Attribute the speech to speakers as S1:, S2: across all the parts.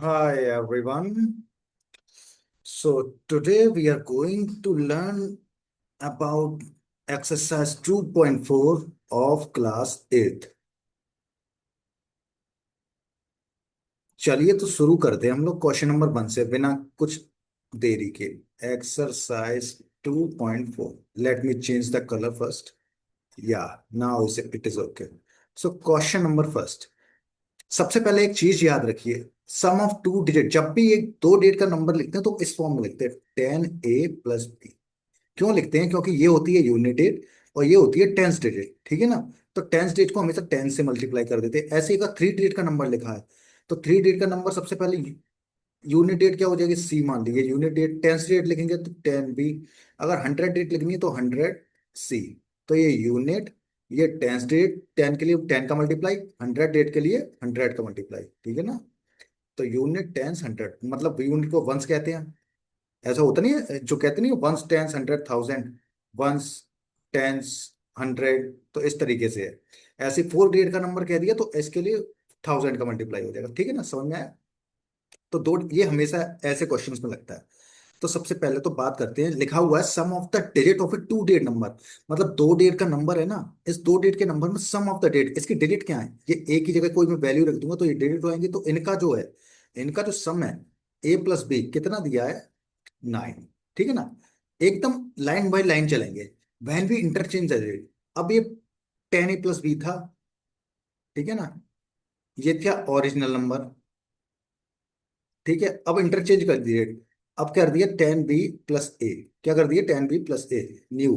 S1: Hi everyone. So today we are going to learn about exercise 2.4 of class 8. चलिए तो शुरू करते हैं हम लोग क्वेश्चन नंबर 1 से बिना कुछ देरी के। Exercise 2.4। Let me change the colour first. या now it is okay. So question number first. सबसे पहले एक चीज याद रखिए। सम ऑफ टू डिजिट, जब भी एक दो डिजिट का नंबर लिखते हैं तो इस फॉर्म में लिखते हैं 10a+b। क्यों लिखते हैं? क्योंकि ये होती है यूनिटेड और ये होती है टेंस डिजिट, ठीक है ना। तो टेंस डिजिट को हमेशा 10 से मल्टीप्लाई कर देते हैं। ऐसे ही अगर थ्री डिजिट का नंबर लिखा है तो थ्री डिजिट का नंबर सबसे पहले यूनिट डेट क्या हो जाएगी? सी मान लीजिए यूनिट डेट। टेंस डेट लिखेंगे तो 10b। अगर 100 डेट लिखनी है तो 100c। तो ये यूनिट, ये टेंस डेट, 10 के लिए 10 का मल्टीप्लाई, 100 डेट के लिए 100 का मल्टीप्लाई, ठीक है ना। तो यूनिट टेंस 100, मतलब यूनिट को वंस कहते हैं। ऐसा होता नहीं है जो कहते नहीं, वंस टेंस 100,000, वंस टेंस 100। तो इस तरीके से है। ऐसे फोर डिजिट का नंबर कह दिया तो इसके लिए 1000 का मल्टीप्लाई हो जाएगा, ठीक है ना। समझ में आया? तो दो, ये हमेशा ऐसे क्वेश्चंस में लगता है। तो सबसे पहले तो बात करते हैं, लिखा हुआ है sum of the digit of A two digit number. मतलब दो डिजिट का नंबर है ना, इस दो डिजिट के नंबर में सम ऑफ द डिजिट, इसकी डिजिट क्या है? ये एक ही जगह कोई मैं वैल्यू रख दूंगा तो ये डिजिट हो जाएंगे। तो इनका जो है, इनका जो सम है a+b कितना दिया है? 9। ठीक है ना। एकदम लाइन बाय लाइन चलेंगे। वैन भी इंटरचेंज है डिजिट। अब ये 10a+b था, ठीक है ना। ये क्या ओरिजिनल नंबर, ठीक है। अब इंटरचेंज कर दिए। अब कर दिया 10b+a। क्या कर दिया? 10b+a new.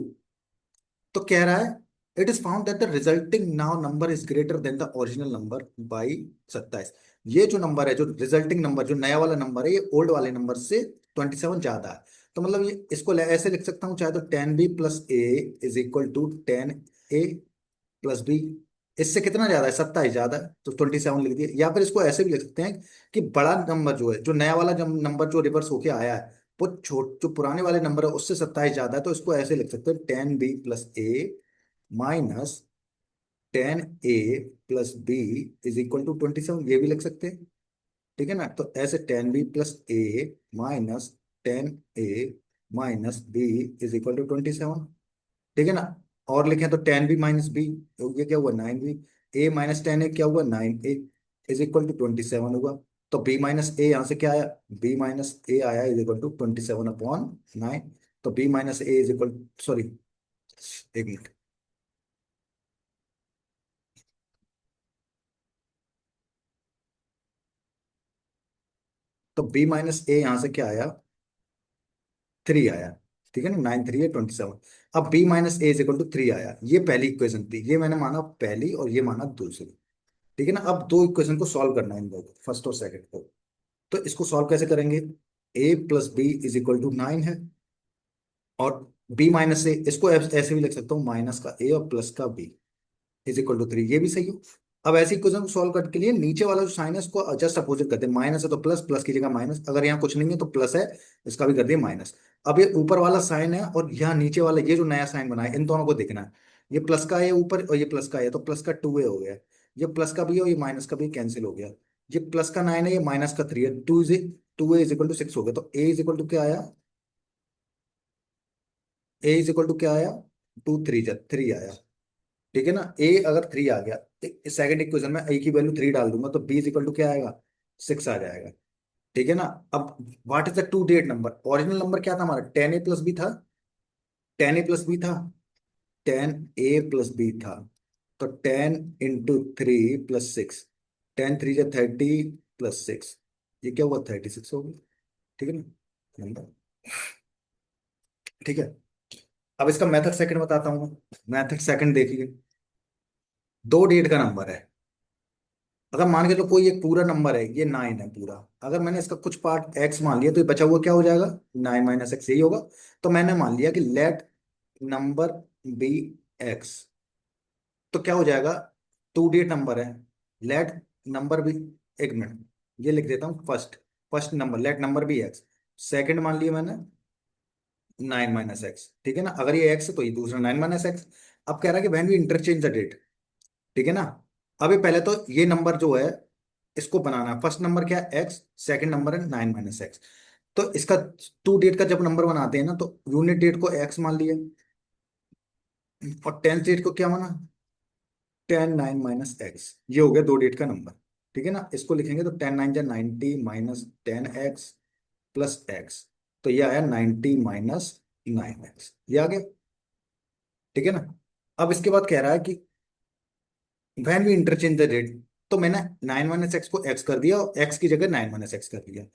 S1: तो कह रहा है it is found that the resulting now number is greater then the original number by 27। ये जो नंबर है, जो रिजल्टिंग नंबर, जो नया वाला नंबर है, ये ओल्ड वाले नंबर से 27 ज्यादा है। तो मतलब ये इसको ऐसे लिख सकता हूँ चाहे तो 10b+a is equal to 10a+b। इससे कितना ज्यादा है? 27 ज्यादा है, तो 27 लिख दिया। या फिर इसको ऐसे भी लिख सकते हैं कि बड़ा नंबर जो है, जो नया वाला नंबर जो रिवर्स होके आया है, वो जो पुराने वाले नंबर है उससे 27 ज्यादा है। तो इसको ऐसे लिख सकते हैं 10b+a minus 10a+b is equal to 27। ये भी लिख सकते हैं, ठीक है ना। तो ऐसे 10b+a minus 10a-b is equal to 27, ठीक है ना। और लिखें तो 10b-b, तो ये क्या हुआ? 9b। a-10a क्या हुआ? 9a इज इक्वल टू 27 हुआ। तो b-a यहाँ से क्या आया? b-a आया इज इक्वल टू 27/9। तो b-a इज इक्वल, सॉरी, एक मिनट। तो b-a यहाँ से क्या आया? 3 आया, ठीक है ना। 9 3 है 27। अब b-a इज इक्वल टू 3 आया। ये पहली इक्वेशन थी, ये मैंने माना पहली और ये माना दूसरी, ठीक है ना। अब दो इक्वेशन को सॉल्व करना है, इन दो फर्स्ट और सेकंड को। तो इसको सॉल्व कैसे करेंगे? a+b इज इक्वल टू 9 है, और b-a इसको ऐसे भी लिख सकता हूँ, माइनस का a और प्लस का b इज इक्वल टू 3। ये भी सही है। अब ऐसी इक्वेशन को सॉल्व करने के लिए नीचे वाला जो साइन है इसको जस्ट अपोजिट करते हैं। माइनस है तो प्लस, प्लस की जगह माइनस, अगर यहाँ कुछ नहीं है तो प्लस है, इसका भी कर दिया माइनस। अब ये ऊपर वाला साइन है और यहाँ नीचे वाला ये जो नया साइन बना है, इन दोनों को देखना है। ये प्लस का है ऊपर और ये प्लस का है, तो प्लस का 2a हो गया। ये प्लस का भी है और ये माइनस का भी कैंसिल हो गया। ये प्लस का 9 है, ये माइनस का 3 है। 2a इज इक्वल टू 6 हो गया। तो a इज इक्वल टू क्या आया? a इज इक्वल टू क्या आया? 2 3 आया, ठीक है ना। ए अगर 3 आ गया, सेकंड इक्वेशन में ए की वैल्यू 3 डाल दूंगा तो बी इज इक्वल टू क्या आएगा? 6 आ जाएगा, ठीक है ना। अब what is the two digit number? Original number क्या था हमारा? 10a+b था। 10a+b था, 10a+b था। तो 10 × 3 + 6, 10 3 = 30 + 6, ये क्या हुआ? 36 हो गया, ठीक है ना नंबर, ठीक है। अब इसका मेथड सेकंड बताता हूँ मैं। मेथड सेकंड देखिए। दो डिजिट का नंबर है। अगर मान के चलो कोई एक पूरा नंबर है, ये 9 है पूरा। अगर मैंने इसका कुछ पार्ट x मान लिया तो ये बचा हुआ क्या हो जाएगा? 9 - x, यही होगा। तो मैंने मान लिया कि लेट नंबर बी x। तो क्या हो जाएगा? टू डिजिट नंबर है, लेट नंबर बी, एक मिनट, ये लिख देता हूँ first. First number, let number be x। Second मान लिया मैंने 9 - x, ठीक है ना। अगर ये x है तो ये दूसरा 9 - x। अब कह रहा है कि व्हेन वी इंटरचेंज द डेट, ठीक है ना। अभी पहले तो ये नंबर जो है इसको बनाना है। फर्स्ट नंबर क्या है, एक्स, सेकंड नंबर है 9 - x। तो इसका टू डेट का जब नंबर बनाते हैं ना, तो यूनिट डेट को एक्स मान लिया, और टेंथ डेट को क्या माना, 10 - 9 - x। ये हो गया दो डेट का नंबर। ठीक है ना, इसको लिखेंगे तो 10 9 × 90 -10x प्लस एक्स। तो ये आया 90 - 9x, ये आ गया। ठीक है ना। अब इसके बाद कह रहा है कि when we interchange the rate, तो मैंने 9 - x को x कर दिया और x की जगह 9 - x कर दिया।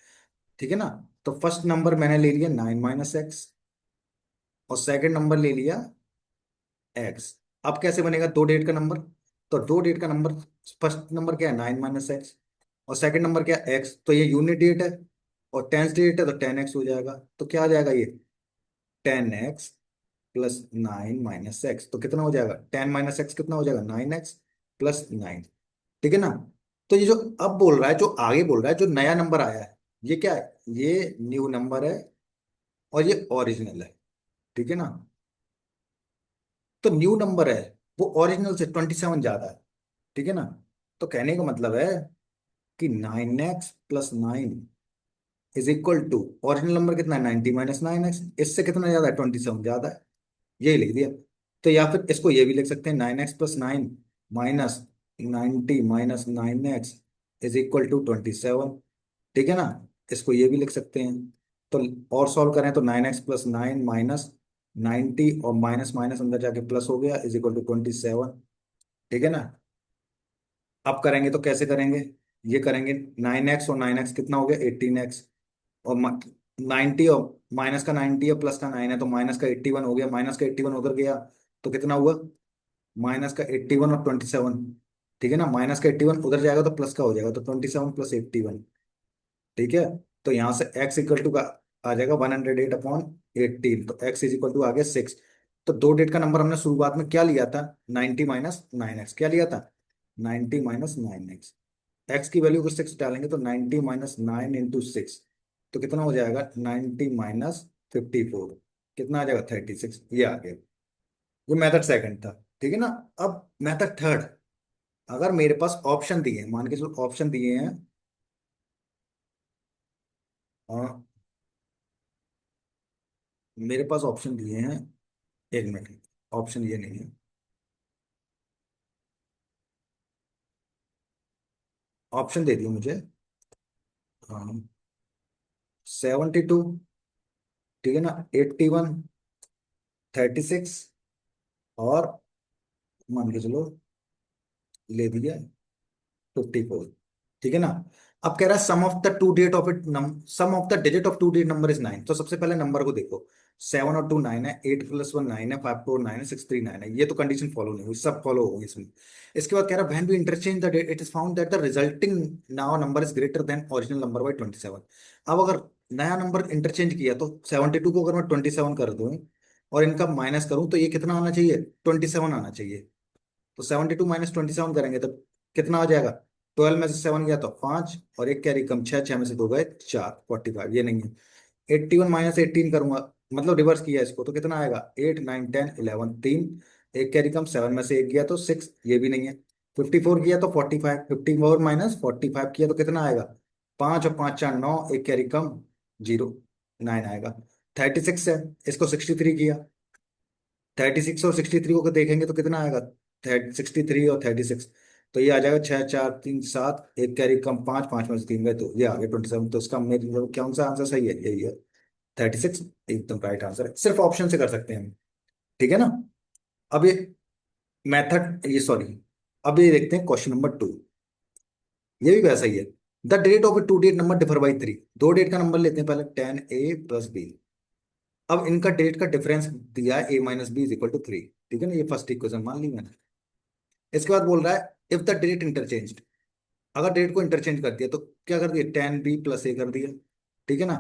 S1: ठीक है ना। तो फर्स्ट नंबर मैंने ले लिया 9 - x, और सेकंड नंबर ले लिया x। अब कैसे बनेगा दो डेट का नंबर, तो दो डेट का नंबर, फर्स्ट नंबर क्या है 9 - x, और सेकंड नंबर क्या है x, तो ये यूनिट डेट है, और टेंथ डेट है तो 10x हो जाएगा। तो क्या आ जाएगा ये, 10x प्लस 9 - x, तो कितना हो जाएगा, 10 - x कितना हो जाएगा, 9x प्लस 9। ठीक है ना। तो ये जो अब बोल रहा है, जो आगे बोल रहा है, जो नया नंबर आया है, ये क्या है, ये न्यू नंबर है, और ये ओरिजिनल है। ठीक है ना। तो न्यू नंबर है, वो ओरिजिनल से 27 ज्यादा है। ठीक है ना। तो कहने का मतलब है कि 9x + 9 is equal to, original number कितना है, 90 - 9x, इससे कितना ज्यादा है, 27 ज्यादा है। यही लिख दिया। तो या फिर इसको ये भी लिख सकते हैं, 9x + 9 minus 90 - 9x is equal to 27। ठीक है ना। इसको ये भी लिख सकते हैं। तो और सॉल्व करें तो 9x + 9 माइनस 90, और माइनस माइनस अंदर जाके प्लस हो गया, इज इक्वल टू 27। ठीक है ना। अब करेंगे तो कैसे करेंगे, ये करेंगे 9x और 9x कितना हो गया, 18x, और 90, और माइनस का 90 है, प्लस का 9 है, तो माइनस का 81 हो गया, माइनस का 81 उधर गया, तो कितना हुआ, माइनस का 81 और 27। ठीक है ना, माइनस का 81 उधर जाएगा तो प्लस का हो जाएगा, तो 27 + 81। ठीक है। तो यहाँ से x इक्वल टू का आ जाएगा 108/18, तो x इज इक्वल टू आ गया 6। तो दो डेट का नंबर हमने शुरुआत में क्या लिया था, 90 - 9x, क्या लिया था, 90 - 9x। x की वैल्यू को 6 डालेंगे तो 90 - 9 × 6, तो कितना हो जाएगा, 90 - 54, कितना आ जाएगा, 36। ये आ गया। ये मेथड सेकंड था। ठीक है ना। अब मेथड थर्ड, अगर मेरे पास ऑप्शन दिए हैं, मान के चलो ऑप्शन दिए हैं, और मेरे पास ऑप्शन दिए हैं, एक मिनट, ऑप्शन ये नहीं है, ऑप्शन दे दियो मुझे। हाँ, 72, ठीक है ना, 81, 36, और मान के चलो ले दिया 54। ठीक है ना। अब कह रहा है सम ऑफ द टू डेट of it, sum of the digit of two date number is 9। तो सबसे पहले नंबर को देखो, 7 और 2 9 है, 8 + 1 9 है, 5 + 4 9 है, 6 3 9 है। ये तो कंडीशन फॉलो नहीं हुई, सब फॉलो हो गई इसमें। इसके बाद कह रहा है व्हेन वी इंटरचेंज द डेट, it is found that the resulting now number is greater than original number by 27। अब अगर नया नंबर इंटरचेंज किया, तो 72 को अगर मैं 27 कर दूं, और इनका माइनस करूं, तो ये कितना आना चाहिए, 27 आना चाहिए। तो 72 - 27 करेंगे तो कितना आ जाएगा, 12 में से 7 गया तो 5, और एक कैरी कम, 6, 6 में से 2 गए 4, 45, ये नहीं है। 81 - 18 करूंगा, मतलब रिवर्स किया इसको, तो कितना आएगा, 8 9 10 11, 3, एक कैरी कम, 7 में से एक गया तो 6, ये भी नहीं है। 54 किया तो 45, 54 - 45 किया तो कितना आएगा, 5 और 5 4 9, एक कैरी कम, 0, 9 आएगा। 36 है, इसको 63 किया, 36 और 63 को देखेंगे तो कितना आएगा, 63 और 36, तो ये आ जाएगा 6 4 3 7, एक कैरी कम, 5, 5 में से 3 गए, तो ये आ गया 27। तो इसका मेरे मतलब कौन सा आंसर सही है, यही है, 36 एकदम राइट आंसर है। सिर्फ ऑप्शन से कर सकते हैं हम। ठीक है ना। अब ये मेथड, ये सॉरी, अब ये देखते हैं क्वेश्चन नंबर 2। ये भी वैसा ही है। The date of A to date number differ by 3। दो डेट का नंबर लेते हैं पहले, 10a + b। अब इनका डेट का डिफरेंस दिया है, a - b = 3। ठीक है ना, ये फर्स्ट इक्वेशन मान ली मैंने। इसके बाद बोल रहा है इफ द डेट इंटरचेंज, अगर डेट को इंटरचेंज कर दिया तो क्या कर दिया, 10b + a कर दिया। ठीक है ना।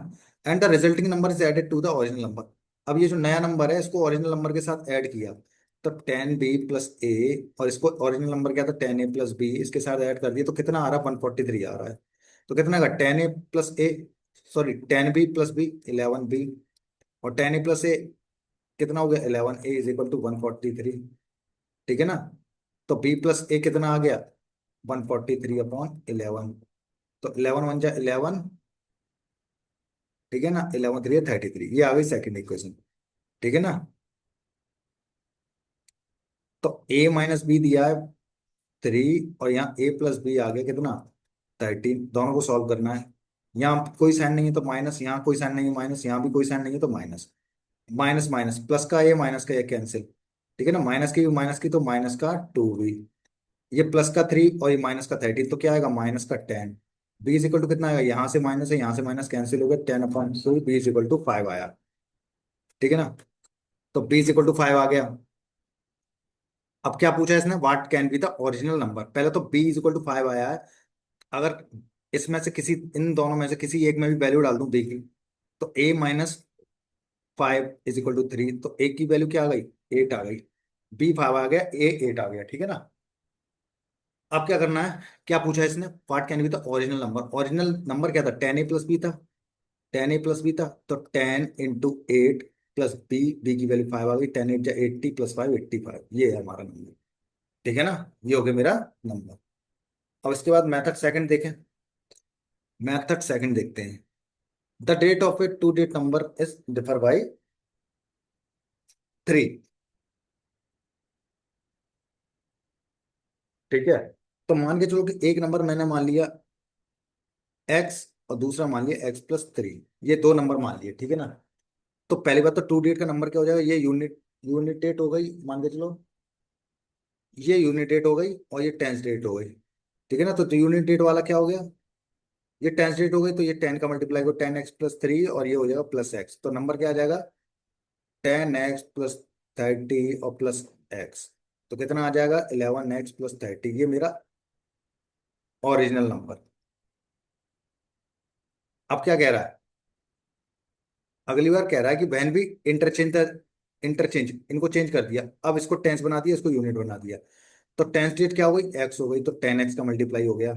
S1: And the resulting number is added to the original number. अब ये जो नया नंबर है, इसको ओरिजिनल नंबर के साथ ऐड किया, तब 10b + a, और इसको ओरिजिनल नंबर क्या था, 10a + b, इसके साथ ऐड कर दिया, तो कितना आ रहा है, 143 आ रहा है। तो कितना का 10a + a, sorry 10b + b 11b, और 10a + a कितना हो गया, 11a इज इक्वल टू 143। ठीक है ना। तो b + a कितना आ गया, 143/11। तो 11 × 1 = 11, ठीक है ना, 11 × 3 = 33, ये आ गई सेकंड इक्वेशन, ठीक है ना। तो a - b दिया है 3, और यहाँ a + b आ गया कितना, 13, दोनों को सॉल्व करना है। यहाँ कोई साइन नहीं है तो माइनस, यहाँ कोई साइन नहीं है माइनस, यहाँ भी कोई साइन नहीं है तो माइनस, माइनस माइनस प्लस का ये माइनस का ये कैंसिल, ठीक है ना, माइनस की भी माइनस की तो माइनस का 2 भी, ये प्लस का 3 और ये माइनस का 13, तो क्या आएगा -का 10। बी इज इक्वल टू कितना आएगा, यहाँ से माइनस है यहाँ से माइनस कैंसिल हो गया, 10/2, बी इज इक्वल टू 5 आया, ठीक है ना। तो बी इज इक्वल टू 5 आ गया। अब क्या पूछा है इसने, what can be the original number, पहले तो बी इज इक्वल टू 5 आया है। अगर इसमें से किसी, इन दोनों में से किसी एक में भी वैल्यू डाल दूं बी की, तो a - 5 = 3, तो ए की वैल्यू क्या आ गई, 8 आ गई, बी 5 आ गया, ए 8 आ गया, ठीक है ना। अब क्या करना है, क्या पूछा है इसने, what can be the original number, original number क्या था, 10a + b था, 10a + b था, तो 10 × 8 प्लस बी, बी की वैल्यू 5 आ गई, 10 × 8 = 80 + 5 = 85, ये है हमारा नंबर, ठीक है ना, ये हो गया मेरा नंबर। अब इसके बाद मेथड सेकंड देखें, मेथड सेकंड देखते हैं। The date of A to date number is differ by 3, ठीक है। तो मान के चलो कि एक नंबर मैंने मान लिया x, और दूसरा मान लिया x + 3, ये दो नंबर मान लिए, ठीक है ना। तो पहली बात तो टू डेट का नंबर क्या हो जाएगा, ये यूनिट यूनिट डेट हो गई, मान के चलो ये यूनिट डेट हो गई और ये टेंस डेट हो गई, ठीक है ना। तो यूनिट डेट वाला क्या हो गया, ये टेंस डेट हो गई, तो ये 10 का मल्टीप्लाई को 10x + 3, और ये हो जाएगा +x, तो नंबर क्या आ जाएगा, 10x + 30 और +x, तो कितना आ जाएगा, 11x + 30, ये मेरा ओरिजिनल नंबर। अब क्या कह रहा है, अगली बार कह रहा है कि बहन भी इंटरचेंज, इंटरचेंज इनको चेंज कर दिया, अब इसको टेंस बना दिया, इसको यूनिट बना दिया। तो टेंस डेट क्या हो गई, एक्स हो गई, तो 10x का मल्टीप्लाई हो गया,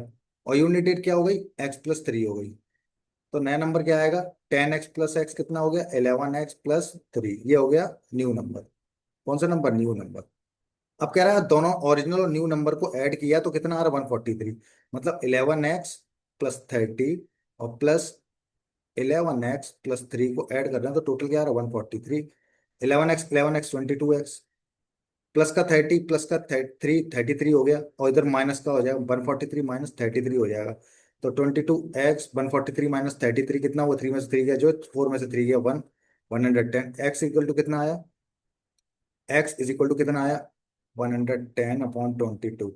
S1: और यूनिट डेट क्या हो गई, x + 3 हो गई। तो नया नंबर क्या आएगा, 10x + x कितना हो गया, 11x + 3, ये हो गया न्यू नंबर। कौन सा नंबर, न्यू नंबर। अब कह रहा है दोनों ओरिजिनल और न्यू नंबर को ऐड किया तो कितना आ रहा है, 143, मतलब 11x + 30 और +11x + 3 को ऐड कर रहे हैं, तो टोटल क्या आ रहा है, 143। 11x 22x, प्लस का 30 प्लस का 33 हो गया, और इधर माइनस का हो जाएगा, 143 - 33 हो जाएगा। तो 22x 143 - 33 कितना हुआ, 3 में से 3 गया जो, 4 में से 3 गया 1, 110, एक्स इक्वल टू कितना आया, एक्स इज इक्वल टू कितना आया, 110/22,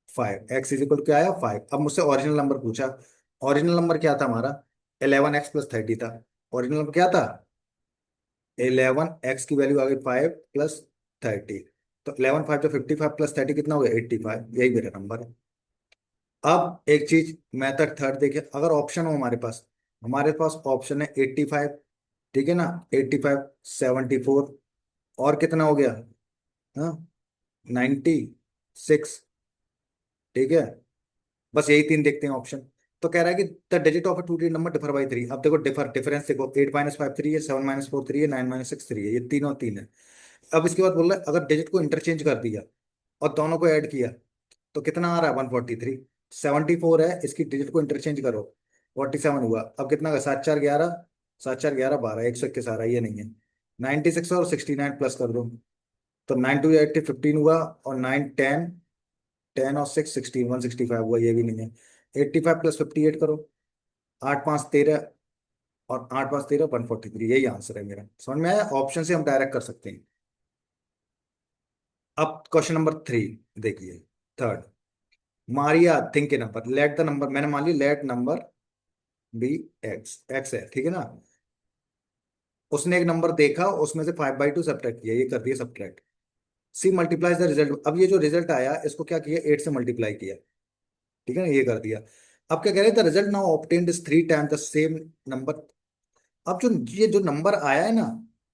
S1: 5, एक्स इज इक्वल टू क्या आया, 5। अब मुझसे ओरिजिनल नंबर पूछा, ओरिजिनल नंबर क्या था हमारा, 11x + 30 था, ओरिजिनल नंबर क्या था, 11x की वैल्यू आ गई 5 + 30, तो 11×5 = 55 +30 कितना हो गया, 85, यही मेरा नंबर है। अब एक चीज, मेथड थर्ड देखिए, अगर ऑप्शन हो हमारे पास ऑप्शन है 85, ठीक है ना, 85, 74, और कितना हो गया, हाँ, 96, ठीक है, बस यही तीन देखते हैं ऑप्शन। तो कह रहा है कि the digit of a to digit number differ by 3, अब देखो डिफरेंस देखो, 8 - 5 3 है, 7 - 4 3 है, 9 - 6 3 है, ये तीनों तीन है। अब इसके बाद बोल रहा है अगर डिजिट को इंटरचेंज कर दिया और दोनों को ऐड किया, तो कितना आ रहा है, 143, 74 है, इसकी डिजिट को इंटरचेंज करो, 47 हुआ, अब कितना का, 7 4 11, 7 4 11 12, 121 आ रहा है, ये नहीं है, 96 और 69 प्लस कर दो, तो 9 2 8 15 हुआ, और 9 10, 10 और 6 16, 165 हुआ, ये भी नहीं है। 85 + 58 करो, 8 5 13, और 8 5 13, 143, यही आंसर है मेरा, समझ में आया, ऑप्शन से हम डायरेक्ट कर सकते हैं। अब क्वेश्चन नंबर 3 देखिए, थर्ड, मारिया थिंक के नंबर, लेट द नंबर, मैंने मान लिया let number be x, x है, ठीक है ना। उसने एक नंबर देखा, उसमें से 5/2 सब्ट्रैक्ट किया, ये कर दिया subtract, c multiplies the result, अब ये जो रिजल्ट आया इसको क्या किया, 8 से मल्टीप्लाई किया, ठीक है ना, ये कर दिया। अब क्या कह रहे हैं, the result now obtained is 3 time the same number. अब जो ये जो नंबर आया है ना,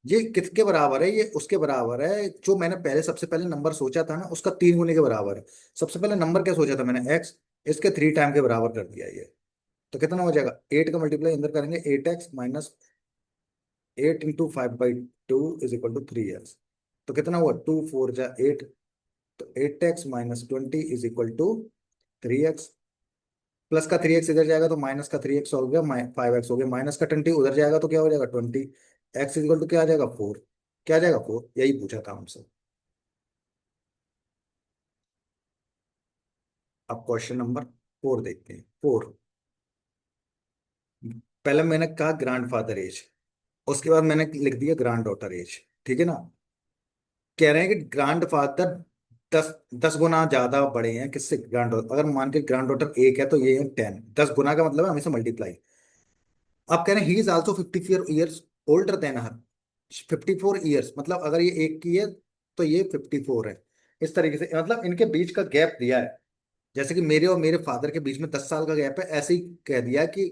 S1: ये किसके बराबर है, ये उसके बराबर है जो मैंने पहले सबसे पहले नंबर सोचा था ना, उसका 3 गुने के बराबर है। सबसे पहले नंबर क्या सोचा था मैंने, एक्स, इसके 3 टाइम के बराबर कर दिया ये। तो कितना हो जाएगा, 8 का मल्टीप्लाई अंदर करेंगे, 8x - 8 × 5/2 = 3x, तो कितना हुआ, 2 4 जा 8, तो 8x - 20 = 3x, प्लस का 3x इधर जाएगा तो माइनस का 3x हो गया, 5x हो गया, माइनस का 20 उधर जाएगा तो क्या हो जाएगा 20। एक्स इक्वल टू क्या आ जाएगा 4। क्या आ जाएगा 4, यही पूछा था हमसे। अब क्वेश्चन नंबर 4 देखते हैं। 4, पहले मैंने कहा ग्रैंडफादर एज, उसके बाद मैंने लिख दिया ग्रैंड डॉटर एज। ठीक है ना। कह रहे हैं कि ग्रैंडफादर 10 10 गुना ज्यादा बड़े हैं किससे, ग्रैंड, अगर मान के ग्रैंड डॉटर एक है तो ये है 10, 10 गुना का मतलब है हमेशा मल्टीप्लाई। आप कह रहे हैं he is also 54 years older than her. 54 years मतलब अगर ये एक की है तो ये 54 है। इस तरीके से मतलब इनके बीच का गैप दिया है, जैसे कि मेरे और मेरे फादर के बीच में 10 साल का गैप है, ऐसे ही कह दिया कि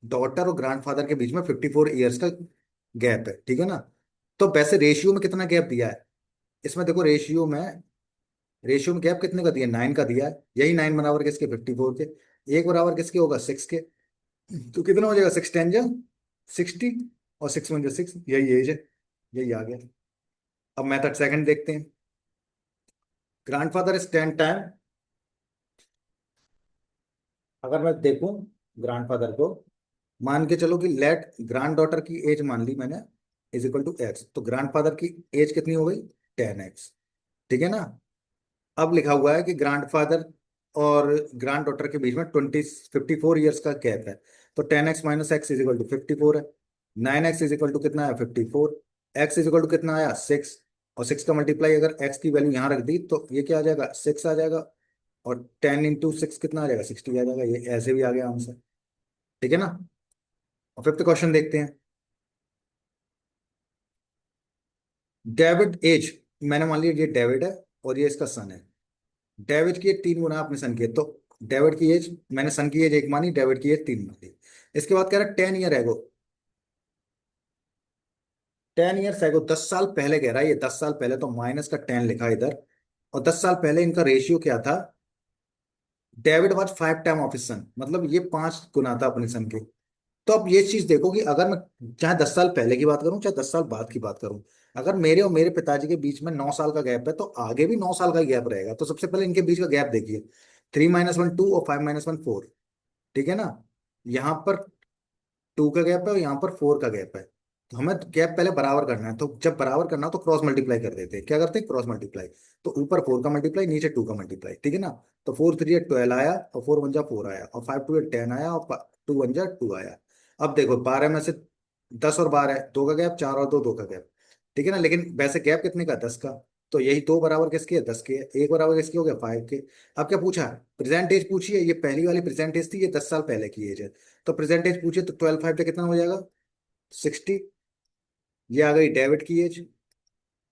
S1: डॉटर और ग्रैंडफादर के बीच में 54 ईयर्स का गैप है। ठीक है ना। तो वैसे रेशियो में कितना गैप दिया है, इसमें देखो रेशियो में गैप कितने का दिया, 9 का दिया है। यही 9 बराबर किसके, 54 के। एक बराबर किसके होगा, 6 के। तो कितना हो जाएगा, 6 10 जा 60, और 6 1 जा 6, यही एज है। यही आ गया। अब मेथड सेकंड देखते हैं। ग्रैंडफादर इज 10 टाइम, अगर मैं देखूं ग्रैंडफादर को, मान के चलो कि लेट ग्रैंड डॉटर की एज मान ली मैंने इज इक्वल टू एक्स, तो ग्रैंडफादर की एज कितनी हो गई, 10x। ठीक है ना। अब लिखा हुआ है कि ग्रैंडफादर और ग्रैंड डॉटर के बीच में 54 ईयर्स का गैप है। तो 10x minus x is equal to 54 है। 9x इज इक्वल टू कितना है, 54। एक्स इज इक्वल टू कितना आया, 6। और 6 का मल्टीप्लाई अगर एक्स की वैल्यू यहाँ रख दी तो ये क्या आ जाएगा, 6 आ जाएगा। और 10 इंटू 6 कितना आ जाएगा, 60 आ जाएगा। ये ऐसे भी आ गया आंसर। ठीक है ना। और फिफ्थ क्वेश्चन देखते हैं। डेविड एज, मैंने मान लिया ये डेविड है और ये इसका सन है। डेविड की एज 3 गुना अपने सन की है, तो डेविड की एज, मैंने सन की एज 1 मानी, डेविड की एज 3 मानी। इसके बाद कह रहा है 10 ईयर एगो, 10 ईयर्स एगो 10 साल पहले कह रहा है, ये 10 साल पहले, तो माइनस का 10 लिखा इधर। और 10 साल पहले इनका रेशियो क्या था, David was 5 time of his son, मतलब ये 5 गुना था अपने सन के। तो अब ये चीज देखो कि अगर मैं चाहे 10 साल पहले की बात करूं चाहे 10 साल बाद की बात करूं, अगर मेरे और मेरे पिताजी के बीच में 9 साल का गैप है तो आगे भी 9 साल का गैप रहेगा। तो सबसे पहले इनके बीच का गैप देखिए, 3 - 1 2 और 5 - 1 4। ठीक है ना। यहाँ पर 2 का गैप है और यहाँ पर 4 का गैप है। तो हमें गैप पहले बराबर करना है, तो जब बराबर करना हो तो क्रॉस मल्टीप्लाई कर देते हैं। क्या करते हैं, क्रॉस मल्टीप्लाई। तो ऊपर 4 का मल्टीप्लाई, नीचे 2 का मल्टीप्लाई। ठीक है ना। तो 4 3 12 आया, और 4 1 जा 4 आया, और 5 2 10 आया, और 2 1 जा 2 आया। अब देखो 12 में से 10 और 12 है, 2 का गैप, 4 और 2 2 का गैप। ठीक है ना। लेकिन वैसे गैप कितने का, 10 का। तो यही 2 बराबर किसके है, 10 के है। एक बराबर किसके हो गया, 5 के। अब क्या पूछा, प्रेजेंट एज पूछी है। ये पहली वाली प्रेजेंट एज थी, ये 10 साल पहले की एज है। तो प्रेजेंट एज पूछे तो 12 5 पे कितना हो जाएगा, 60। ये आ गई डेविड की एज।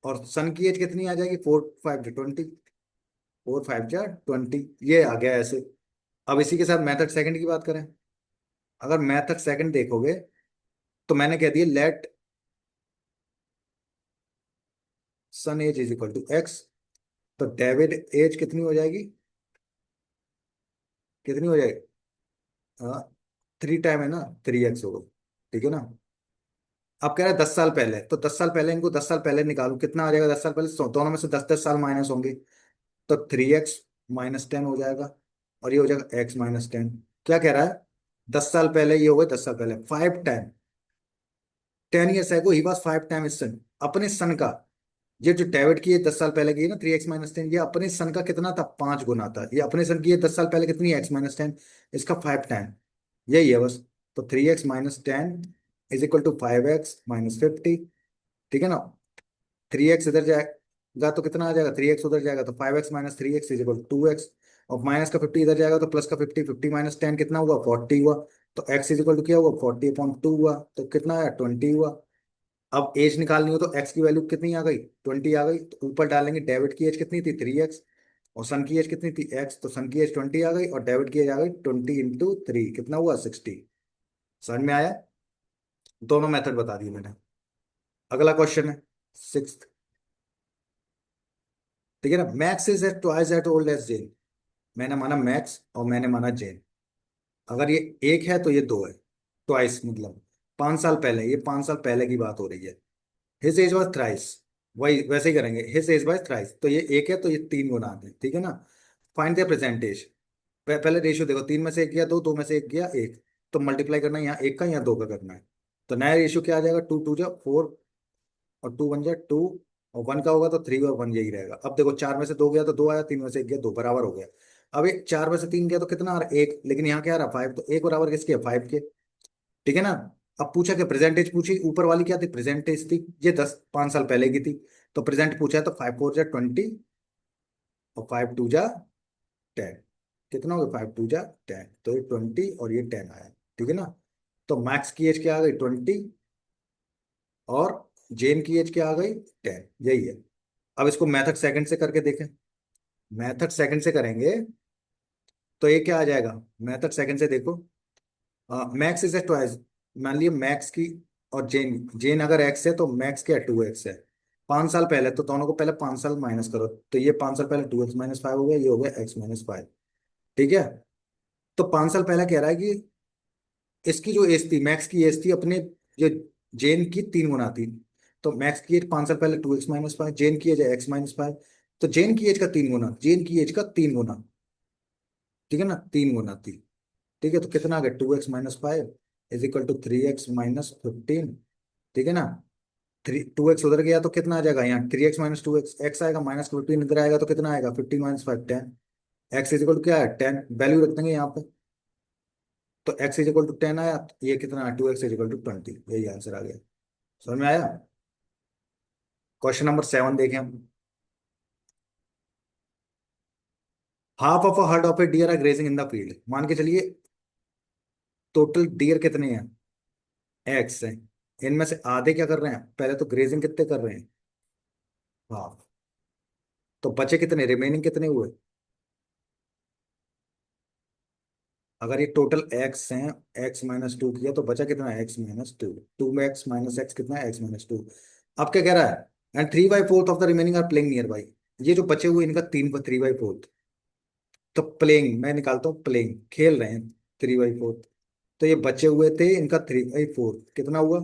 S1: और सन की एज कितनी आ जाएगी, 4 5 20। 4 5 जा 20, ये आ गया ऐसे। अब इसी के साथ मेथड सेकंड की बात करें। अगर मेथड सेकंड देखोगे तो मैंने कह दिया let son age is equal to x. तो डेविड एज कितनी हो जाएगी, कितनी हो जाएगी, हाँ, 3 टाइम है ना, 3x होगा। ठीक है ना। अब कह रहा है 10 साल पहले, तो 10 साल पहले इनको 10 साल पहले निकालू, कितना आ जाएगा 10 साल पहले, दोनों में से 10 10 साल माइनस होंगे। तो 3x - 10 हो जाएगा। और ये हो जाएगा x - 10। क्या कह रहा है, 10 साल पहले ये हो गए, 10 साल पहले 5 time, 10 years ago he was 5 time सन, अपने सन का। ये जो डेविड की ये 10 साल पहले की है ना, 3x - 10, ये अपने सन का कितना था, 5 गुना था। ये अपने सन की ये 10 साल पहले कितनी है, x - 10, इसका 5 टाइम। यही है बस। तो 3x - 10 is equal to 5x - 50। ठीक है ना। 3x इधर जाएगा तो कितना आ जाएगा, 3x उधर जाएगा तो 5x - 3x is equal 2x। और माइनस का 50 इधर जाएगा तो प्लस का 50, 50 - 10 कितना हुआ, 40 हुआ। तो x इज इक्वल टू क्या हुआ, 40/2 हुआ। तो कितना आया, 20 हुआ। अब एज निकालनी हो तो x की वैल्यू कितनी आ गई, 20 आ गई। तो ऊपर डालेंगे डेविड की एज कितनी थी, 3x। और सन की एज कितनी थी, x। तो सन की एज 20 आ गई और डेविड की एज आ गई 20 × 3, कितना हुआ, 60। समझ में आया। दोनों मेथड बता दिए मैंने। अगला क्वेश्चन है, सिक्स। ठीक है ना। Max is at twice as old as Jane, मैंने माना मैक्स और मैंने माना जेन। अगर ये एक है तो ये दो है, ट्वाइस मतलब 5 साल पहले, ये 5 साल पहले की बात हो रही है। हिज एज वॉज थ्राइस, वही वैसे ही करेंगे, हिज एज वॉज थ्राइस, तो ये एक है तो ये 3 गुना आते हैं। ठीक है ना। फाइंड द प्रेजेंट एज, पहले रेशियो देखो, 3 में से 1 गया 2, 2 में से 1 गया 1, तो मल्टीप्लाई करना है यहाँ 1 का, यहाँ 2 का करना है। तो नया रेशियो क्या आ जाएगा, 2 2 जा 4, और 2 1 जा 2, और 1 का होगा तो 3 और 1 यही रहेगा। अब देखो 4 में से 2 गया तो 2 आया, 3 में से 1 गया 2, बराबर हो गया। अब एक 4 में से 3 गया तो कितना आ रहा है, 1, लेकिन यहाँ क्या आ रहा है 5, तो 1 बराबर किसके है, 5 के। ठीक है ना। अब पूछा क्या, प्रेजेंटेज पूछी, ऊपर वाली क्या थी, प्रेजेंटेज थी, ये 5 साल पहले की थी। तो प्रेजेंट पूछा है तो 5 4 जा 20, और 5 2 जा 10। कितना हो गया, 5 2 जा 10, तो ये 20 और ये 10 आया। ठीक है ना। तो मैक्स की एज क्या आ गई, 20, और जेन की एज क्या आ गई, 10, यही है। अब इसको मेथड सेकंड से करके देखें। मेथड सेकंड से करेंगे तो ये क्या आ जाएगा, मेथड सेकंड से देखो, मैक्स इज ए ट्वाइस, मान लिया मैक्स की, और जेन जेन अगर एक्स है तो मैक्स क्या 2x है। 5 साल पहले, तो दोनों को पहले 5 साल माइनस करो, तो ये 5 साल पहले 2x - 5 हो गया, ये हो गया x - 5। ठीक है। तो 5 साल पहले कह रहा है कि इसकी जो एज थी, मैक्स की एज थी अपने, जो जेन की 3 गुना थी। तो मैक्स की एज 5 साल पहले 2x - 5, जेन की एज है x - 5, तो जेन की एज का 3 गुना, जेन की एज का 3 गुना। ठीक है ना, 3 गुना थी। ठीक है, तो कितना आ गया, 2x - 5 = 3x - 15। ठीक है ना। 2x उधर गया तो कितना आ जाएगा, यहाँ 3x - 2x, एक्स आएगा, -15 इधर आएगा तो कितना आएगा, 15 - 5 10। एक्स इज इक्वल टू क्या है, 10, वैल्यू रख देंगे यहाँ पे। तो एक्स इज इक्वल टू 10 आया, तो ये कितना, 2x = 20, यही आंसर आ गया। समझ में आया। क्वेश्चन नंबर 7 देखें हम। Half of a herd of a deer are grazing in the field, मान के चलिए टोटल डियर कितने हैं, एक्स है। इनमें से आधे क्या कर रहे हैं, पहले तो ग्रेजिंग कितने कर रहे हैं, हाफ। तो बचे कितने, रिमेनिंग कितने हुए। अगर ये टोटल एक्स हैं, x - 2 किया तो बचा कितना, x - 2, 2x - x कितना है, x - 2। अब क्या कह रहा है, and 3/4 of the remaining are playing near by. ये जो बचे हुए इनका 3/4, तो प्लेइंग मैं निकालता हूँ, प्लेइंग खेल रहे हैं, 3/4। तो ये बचे हुए थे इनका 3/4, कितना हुआ,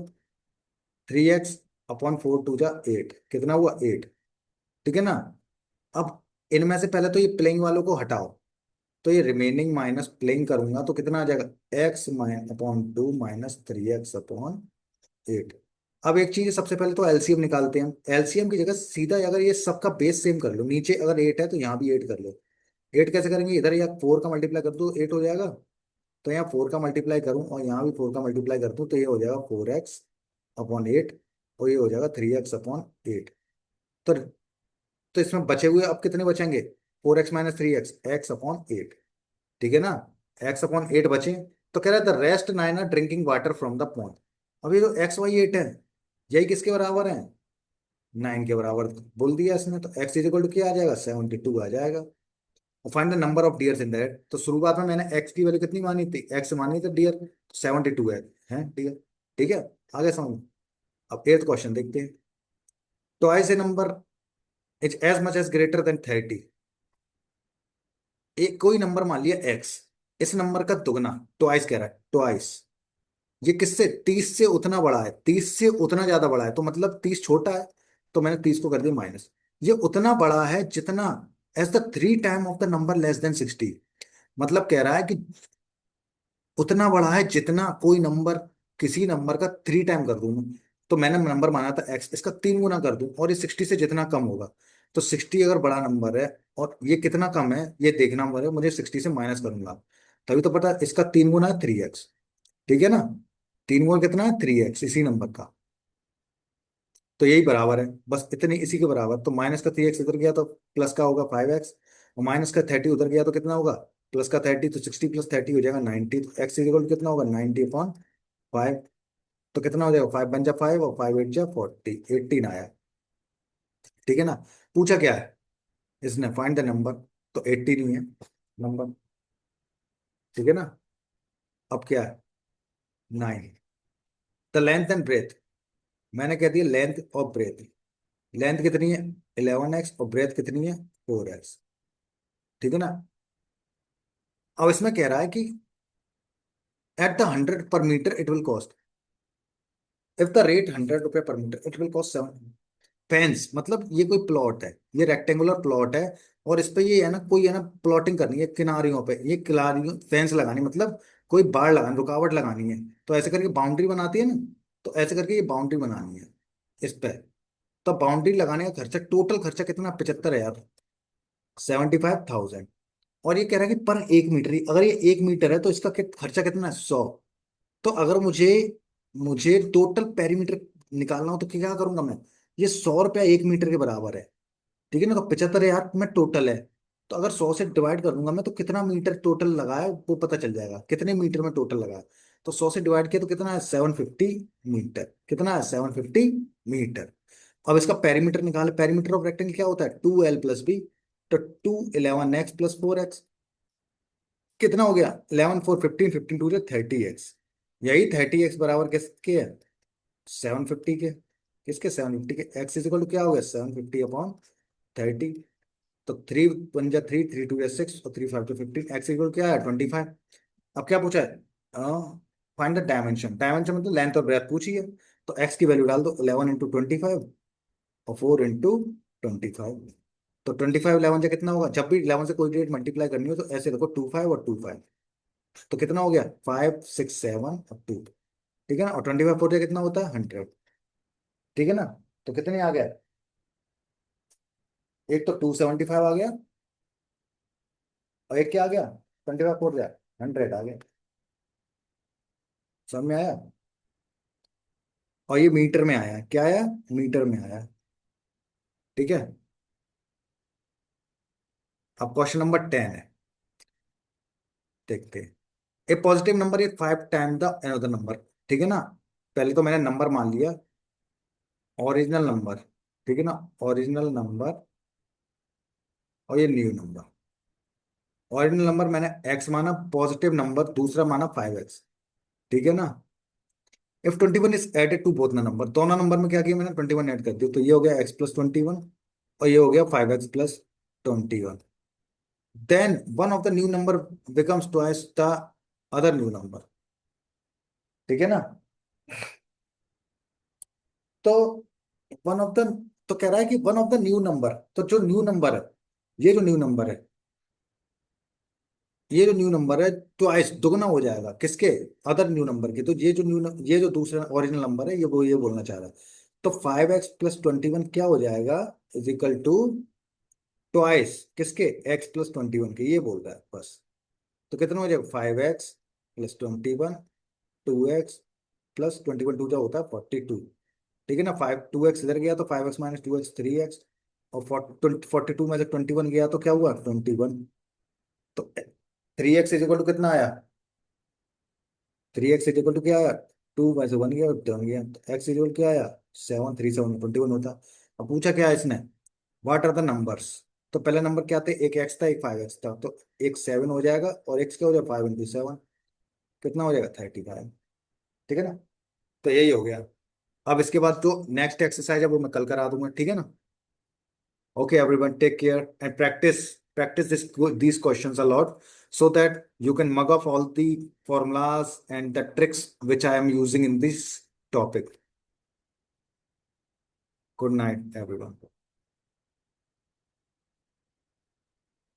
S1: 3x/4 2 जा 8, कितना हुआ 8। ठीक है ना। अब इनमें से पहले तो ये प्लेइंग वालों को हटाओ, तो ये रिमेनिंग माइनस प्लेइंग करूंगा तो कितना आ जाएगा, x/2 -3x/8। अब एक चीज, सबसे पहले तो एलसीएम निकालते हैं हम। एलसीएम की जगह सीधा अगर ये सबका बेस सेम कर लो, नीचे अगर 8 है तो यहाँ भी 8 कर लो। 8 कैसे करेंगे, इधर या 4 का मल्टीप्लाई कर दो 8 हो जाएगा, तो यहाँ 4 का मल्टीप्लाई करूँ और यहाँ भी 4 का मल्टीप्लाई कर दूँ तो ये हो जाएगा 4x/8, और ये हो जाएगा 3x/8। तो इसमें बचे हुए अब कितने बचेंगे, 4x - 3x, x/8। ठीक है ना। x/8 बचे, तो कह रहा है the rest 9 are drinking water from the pond. अभी तो x y 8 है, यही किसके बराबर है, 9 के बराबर बोल दिया इसने, तो x इज इक्वल टू क्या आ जाएगा, 72 आ जाएगा। और find the number of dears in that, तो शुरुआत में मैंने x की वैल्यू कितनी मानी थी, x मानी थी डियर, 72 है डियर। ठीक है, आगे समझ। अब 8th क्वेश्चन देखते हैं। Twice a number is as much as greater than 30। एक कोई नंबर मान लिया x, इस नंबर का दुगना, ट्वाइस कह रहा है, ट्वाइस, ये किससे, 30 से उतना बड़ा है, 30 से उतना ज्यादा बड़ा है, तो मतलब 30 छोटा है, तो मैंने 30 को कर दिया माइनस। ये उतना बड़ा है जितना, as the 3 time of the number less than 60। मतलब कह रहा है कि उतना बड़ा है जितना कोई नंबर, किसी नंबर का 3 टाइम कर दूं मैं। तो मैंने नंबर माना था x, इसका 3 गुना कर दूं, और ये 60 से जितना कम होगा। तो 60 अगर बड़ा नंबर है और ये कितना कम है ये देखना नंबर है, मुझे 60 से माइनस करूंगा, तभी तो पता है, इसका 3 गुना है 3x। ठीक है ना। 3 गुना कितना है, 3x इसी नंबर का। तो यही बराबर है, बस इतनी इसी के बराबर, तो माइनस का 3x इधर गया तो प्लस का होगा 5x, और माइनस का 30 उधर गया तो कितना होगा, प्लस का 30, तो 60 + 30 हो जाएगा 90, तो x इक्वल कितना होगा, 90/5। तो कितना हो जाएगा, 5 1 जा 5 और 5 8 जा 40, 18 आया। ठीक है ना। पूछा क्या है इसने, फाइंड द नंबर, तो 18 ही है नंबर। ठीक है ना। अब क्या है, 9, द लेंथ एंड ब्रेथ, मैंने कह दिया लेंथ और ब्रेथ। लेंथ कितनी है, 11x, और ब्रेथ कितनी है, 4x। ठीक है ना। अब इसमें कह रहा है कि eight the 100 per metre it will cost, if the rate 100 रुपये per metre it will cost 7। Fence मतलब ये कोई प्लॉट है, ये रेक्टेंगुलर प्लॉट है, और इस पे ये है ना, कोई है ना प्लॉटिंग करनी है किनारियों पे, ये किनारियों फेंस लगानी मतलब कोई बाड़ लगानी, रुकावट लगानी है। तो ऐसे करके बाउंड्री बनाती है ना, तो ऐसे करके ये बाउंड्री बनानी है इस पे। तो बाउंड्री लगाने का खर्चा, टोटल खर्चा कितना, 75,000, 75,000। और ये कह रहा है कि पर 1 मीटर, अगर ये 1 मीटर है तो इसका खर्चा कितना है, 100। तो अगर मुझे मुझे टोटल पेरीमीटर निकालना हो तो क्या करूंगा मैं, ये 100 रुपया 1 मीटर के बराबर है, ठीक है ना। तो 75,000 में टोटल है, तो अगर 100 से डिवाइड कर दूंगा मैं तो कितना मीटर टोटल लगा है वो पता चल जाएगा, कितने मीटर में टोटल लगा है। तो 100 से डिवाइड किया तो कितना है, 750 मीटर। कितना है, 750 मीटर। अब इसका पेरीमीटर निकाले, पेरीमीटर ऑफ रेक्टेंगल क्या होता है, 2l + b। तो 2 11x + 4x, कितना हो गया, 11 4 15, 15 2 30x। यही 30x बराबर किसके है, 750 के। किसके, 750 के। एक्स इज इक्वल टू क्या हो गया, 750/30। तो 3 1 जा 3, 3 2 जा 6, और 3 5 जा 15, एक्स इक्वल क्या है, 25। अब क्या पूछा है, फाइंड द डायमेंशन। डायमेंशन मतलब लेंथ और ब्रेथ पूछी है। तो एक्स की वैल्यू डाल दो, 11 × 25 और 4 × 25। तो 25 11 से कितना होगा, जब भी 11 से कोई डेट मल्टीप्लाई करनी हो तो ऐसे देखो, 25 और 25। तो कितना हो गया, 5 6 7 और 2, ठीक है ना। और 25 4 कितना होता है, 100, ठीक है ना। तो कितने आ गया, एक तो 275 आ गया, और एक क्या आ गया, 25 4 100 आ गया। समझ में आया। और ये मीटर में आया, क्या आया, मीटर में आया, ठीक है। अब क्वेश्चन नंबर 10 है, देखते हैं। A positive number is 5 time the another number, ठीक है ना। पहले तो मैंने नंबर मान लिया, ओरिजिनल नंबर, ठीक है ना, ओरिजिनल नंबर, और ये न्यू नंबर। ओरिजिनल नंबर मैंने एक्स माना, पॉजिटिव नंबर दूसरा माना 5x, ठीक है ना। If 21 is added to both number, दोनों नंबर में क्या किया मैंने, 21 ऐड कर दिया, तो ये हो गया x + 21, और ये हो गया 5x + 21। Then one of the new number becomes twice the other new number, ठीक है ना। तो वन ऑफ द, तो कह रहा है कि one of the new number, तो जो न्यू नंबर है, ये जो न्यू नंबर है, ये जो न्यू नंबर है ट्वाइस, दुगना हो जाएगा किसके, अदर न्यू नंबर के। तो ये जो ये जो दूसरा ओरिजिनल नंबर है, ये वो ये बोलना चाह रहा है। तो 5x + 21 क्या हो जाएगा, इज इक्वल टू ट्वाइस किसके, x + 21 के, ये बोल रहा है बस। तो कितना हो जाएगा, 5x + 21, 2x + 21, 2 जो होता है 42, ठीक है ना। 2x इधर गया तो 5x - 2x 3x, और 42 में से 21 गया तो क्या हुआ, 21। तो 3x इज इक्वल टू कितना आया, 3x इज इक्वल टू क्या आया, 2 में से 1 गया और 1 गया, तो x इज इक्वल क्या आया, 7 3 7 21 होता। अब पूछा क्या है इसने, व्हाट आर द नंबर्स। तो पहले नंबर क्या थे, एक x था एक 5x था, तो एक 7 हो जाएगा, और x क्या हो जाएगा, 5 × 7, कितना हो जाएगा, 35, ठीक है ना। तो यही हो गया। अब इसके बाद जो नेक्स्ट एक्सरसाइज है वो मैं कल करा दूंगा, ठीक है ना। Okay, everyone, take care and practice these questions a lot so that you can mug up all the formulas and the tricks which I am using in this topic. Good night, everyone.